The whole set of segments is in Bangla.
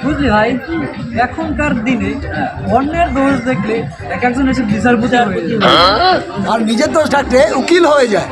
বুঝলি ভাই, এখনকার দিনে অন্যের দোষ দেখলে এক একজন এসে বিচারপতি হয়ে যায়। আর নিজের দোষ থাকলে উকিল হয়ে যায়।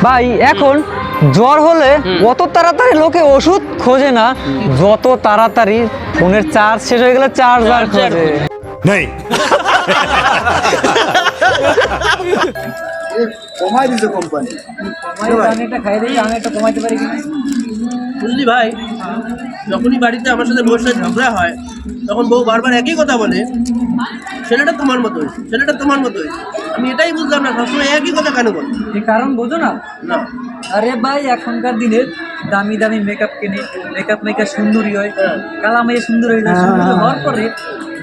ভাই এখন জ্বর হলে অত তাড়াতাড়ি লোকে ওষুধ খোঁজে না, যত তাড়াতাড়ি ফোনের চার্জ শেষ হয়ে গেলে চার্জার খোঁজে। নেই কমাই দিছে কোম্পানি। আমি একটা খাই দিই, আমি একটা কমাইতে পারি কিনা? বুঝলি ভাই, যখনই বাড়িতে আমার সাথে বউর সাথে ঝগড়া হয় তখন বউ বারবার একই কথা বলে, ছেলেটা তোমার মতো হয়েছে, ছেলেটা তোমার মতো হয়েছে। আমি এটাই বুঝলাম না, সবসময় একই কথা কেন বলে। এই কারণ বোঝো না? না, আরে ভাই, এখনকার দিনে দামি দামি মেকআপ কিনে মেকআপ সুন্দরী হয়, কালা মাইয়া সুন্দর হয়ে যায়। সুন্দর হওয়ার পরে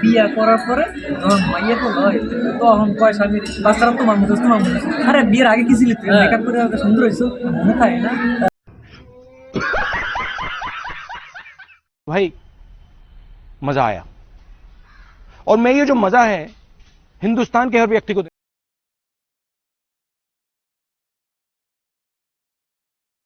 বিয়া করার পরে যখন মাইয়া তো হয়, তখন কয় স্বামীর বাচ্চারা তোমার মতো তোমার মতো। আরে বিয়ের আগে কি ছিলি তুই? মেকআপ করে সুন্দর হয়েছো, মনে থাকে না? भाई मजा आया और मैं ये जो मजा है हिंदुस्तान के हर व्यक्ति को